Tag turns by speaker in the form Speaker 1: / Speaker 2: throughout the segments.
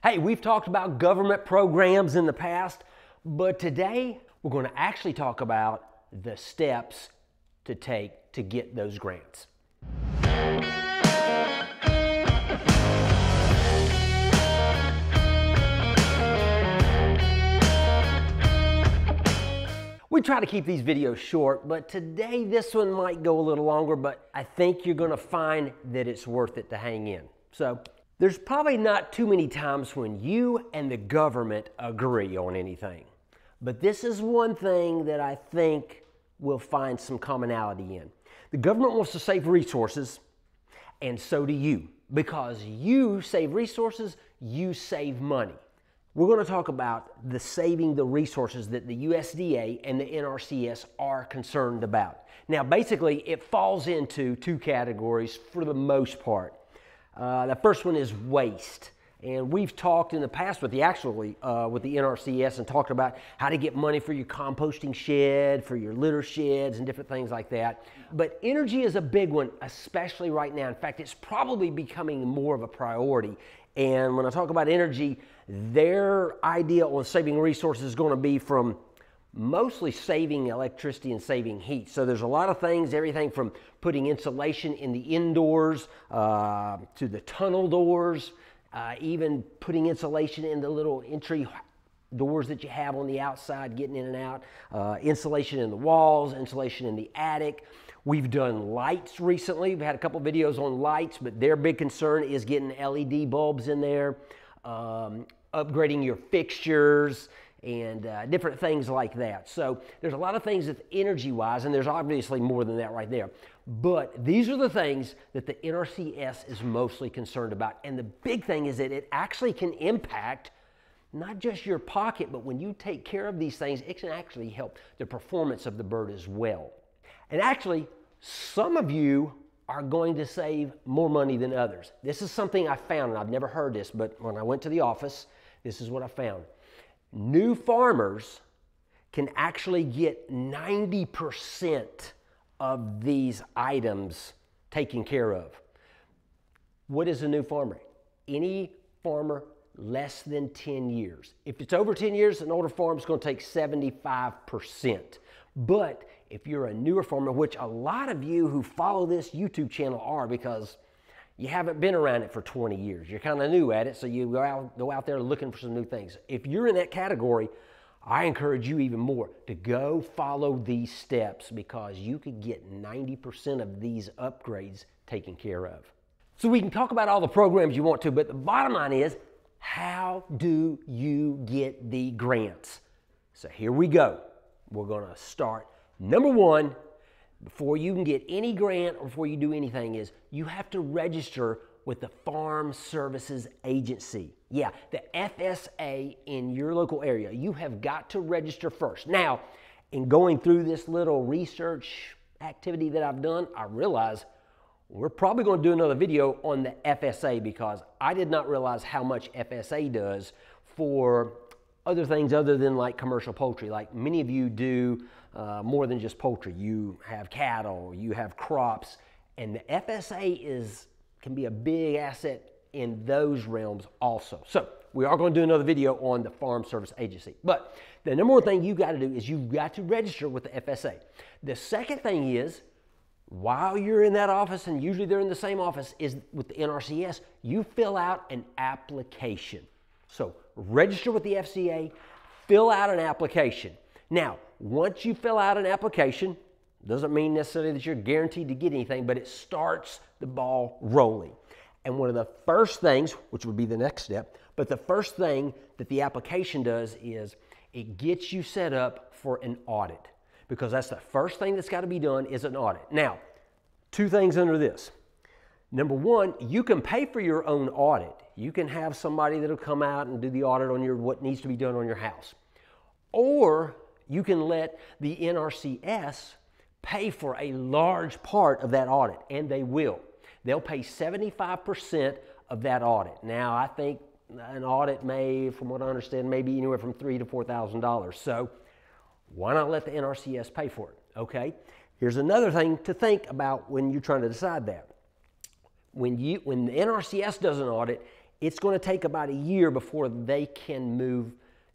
Speaker 1: Hey, we've talked about government programs in the past, but today we're going to actually talk about the steps to take to get those grants. We try to keep these videos short, but today this one might go a little longer, but I think you're going to find that it's worth it to hang in. So there's probably not too many times when you and the government agree on anything, but this is one thing that I think we'll find some commonality in. The government wants to save resources, and so do you. Because you save resources, you save money. We're going to talk about saving the resources that the USDA and the NRCS are concerned about. Now, basically, it falls into two categories for the most part. The first one is waste. And we've talked in the past with the NRCS and talked about how to get money for your composting shed, for your litter sheds and different things like that. But energy is a big one, especially right now. In fact, it's probably becoming more of a priority. And when I talk about energy, their idea on saving resources is going to be from mostly saving electricity and saving heat. So there's a lot of things, everything from putting insulation in the indoors to the tunnel doors, even putting insulation in the little entry doors that you have on the outside, getting in and out, insulation in the walls, insulation in the attic. We've done lights recently. We've had a couple videos on lights, but their big concern is getting LED bulbs in there, upgrading your fixtures, and different things like that. So there's a lot of things that energy-wise, and there's obviously more than that right there. But these are the things that the NRCS is mostly concerned about. And the big thing is that it actually can impact not just your pocket, but when you take care of these things, it can actually help the performance of the bird as well. And actually, some of you are going to save more money than others. This is something I found, and I've never heard this, but when I went to the office, this is what I found. New farmers can actually get 90% of these items taken care of. What is a new farmer? Any farmer less than 10 years. If it's over 10 years, an older farm is going to take 75%. But if you're a newer farmer, which a lot of you who follow this YouTube channel are because you haven't been around it for 20 years. You're kind of new at it, so you go out there looking for some new things. If you're in that category, I encourage you even more to go follow these steps because you could get 90% of these upgrades taken care of. So we can talk about all the programs you want to, but the bottom line is, how do you get the grants? So here we go. We're going to start. Number one, before you can get any grant or before you do anything is you have to register with the Farm Services Agency. Yeah, the FSA in your local area. You have got to register first. Now, in going through this little research activity that I've done, I realize we're probably going to do another video on the FSA because I did not realize how much FSA does for other things other than like commercial poultry. Like many of you do more than just poultry. You have cattle, you have crops, and the FSA can be a big asset in those realms also. So we are going to do another video on the Farm Service Agency. But the number one thing you've got to do is you've got to register with the FSA. The second thing is, while you're in that office, and usually they're in the same office, is with the NRCS, you fill out an application. So register with the FCA, fill out an application. Now, once you fill out an application, doesn't mean necessarily that you're guaranteed to get anything, but it starts the ball rolling. And one of the first things, which would be the next step, but the first thing that the application does is it gets you set up for an audit, because that's the first thing that's got to be done is an audit. Now, two things under this. Number one, you can pay for your own audit. You can have somebody that'll come out and do the audit on what needs to be done on your house. Or you can let the NRCS pay for a large part of that audit, and they will. They'll pay 75% of that audit. Now, I think an audit may, from what I understand, maybe anywhere from $3,000 to $4,000. So why not let the NRCS pay for it? Okay. Here's another thing to think about when you're trying to decide that. When the NRCS does an audit, it's going to take about a year before they can move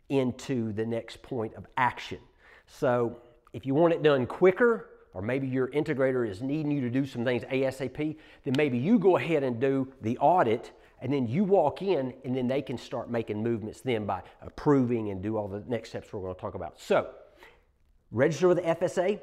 Speaker 1: into the next point of action. So if you want it done quicker, or maybe your integrator is needing you to do some things ASAP, then maybe you go ahead and do the audit, and then you walk in, and then they can start making movements then by approving and do all the next steps we're going to talk about. So register with the FSA,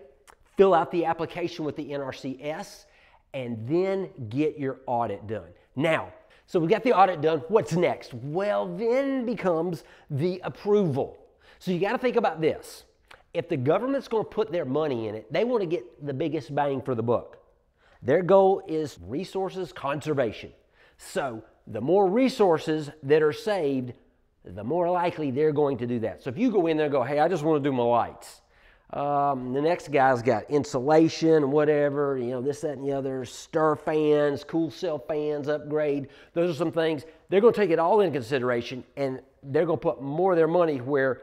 Speaker 1: fill out the application with the NRCS, and then get your audit done. Now, so we got the audit done. What's next? Well, then becomes the approval. So you got to think about this. If the government's going to put their money in it, they want to get the biggest bang for the buck. Their goal is resources conservation. So the more resources that are saved, the more likely they're going to do that. So if you go in there and go, hey, I just want to do my lights. The next guy's got insulation, whatever, you know, this, that, and the other, stir fans, cool cell fans, upgrade. Those are some things. They're going to take it all into consideration, and they're going to put more of their money where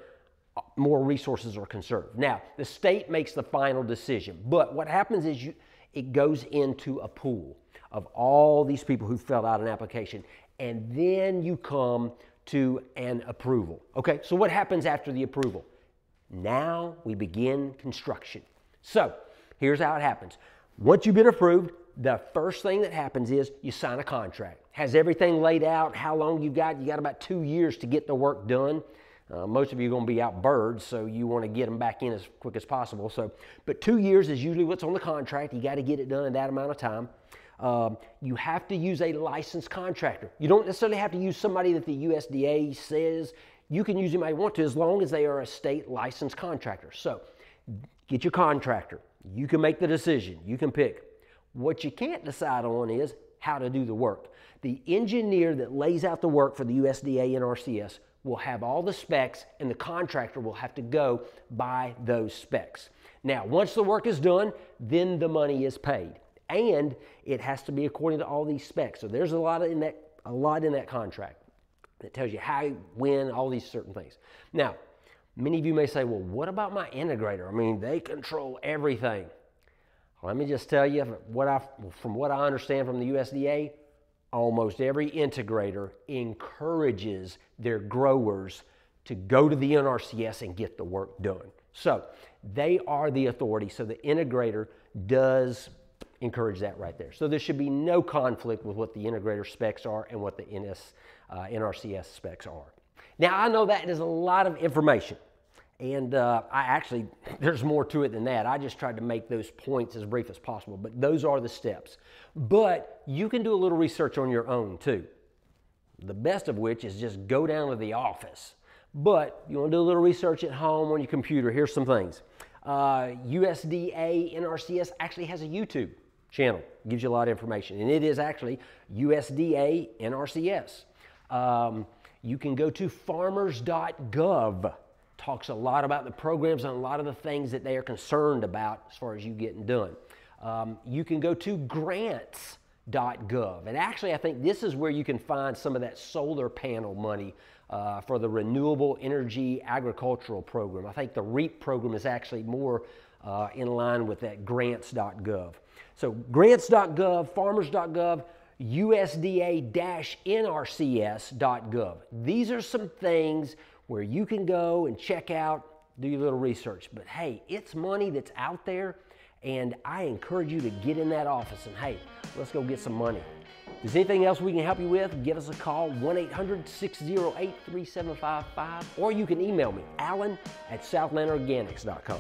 Speaker 1: more resources are conserved. Now, the state makes the final decision, but what happens is it goes into a pool of all these people who filled out an application, and then you come to an approval. Okay, so what happens after the approval? Now we begin construction. So here's how it happens. Once you've been approved, the first thing that happens is you sign a contract. Has everything laid out, how long you got about 2 years to get the work done. Most of you are going to be out birds, so you want to get them back in as quick as possible. But 2 years is usually what's on the contract. You got to get it done in that amount of time. You have to use a licensed contractor. You don't necessarily have to use somebody that the USDA says. You can use whom you want to as long as they are a state licensed contractor. So get your contractor. You can make the decision. You can pick. What you can't decide on is how to do the work. The engineer that lays out the work for the USDA NRCS will have all the specs, and the contractor will have to go by those specs. Now, once the work is done, then the money is paid. And it has to be according to all these specs. So there's a lot in that contract that tells you how, when, all these certain things. Now, many of you may say, well, what about my integrator? I mean, they control everything. Let me just tell you, from what I understand from the USDA, almost every integrator encourages their growers to go to the NRCS and get the work done. So they are the authority, so the integrator does encourage that right there. So there should be no conflict with what the integrator specs are and what the NRCS specs are. Now, I know that is a lot of information, and there's more to it than that. I just tried to make those points as brief as possible, but those are the steps. But you can do a little research on your own too. The best of which is just go down to the office. But you want to do a little research at home on your computer. Here's some things. USDA NRCS actually has a YouTube channel. It gives you a lot of information, and it is actually USDA NRCS. You can go to farmers.gov. Talks a lot about the programs and a lot of the things that they are concerned about as far as you getting done. You can go to grants.gov, and actually I think this is where you can find some of that solar panel money for the Renewable Energy Agricultural Program. I think the REAP program is actually more in line with that grants.gov. So grants.gov, farmers.gov, USDA-NRCS.gov. These are some things where you can go and check out, do your little research. But hey, it's money that's out there, and I encourage you to get in that office and hey, let's go get some money. If there's anything else we can help you with, give us a call, 1-800-608-3755, or you can email me, alan@southlandorganics.com.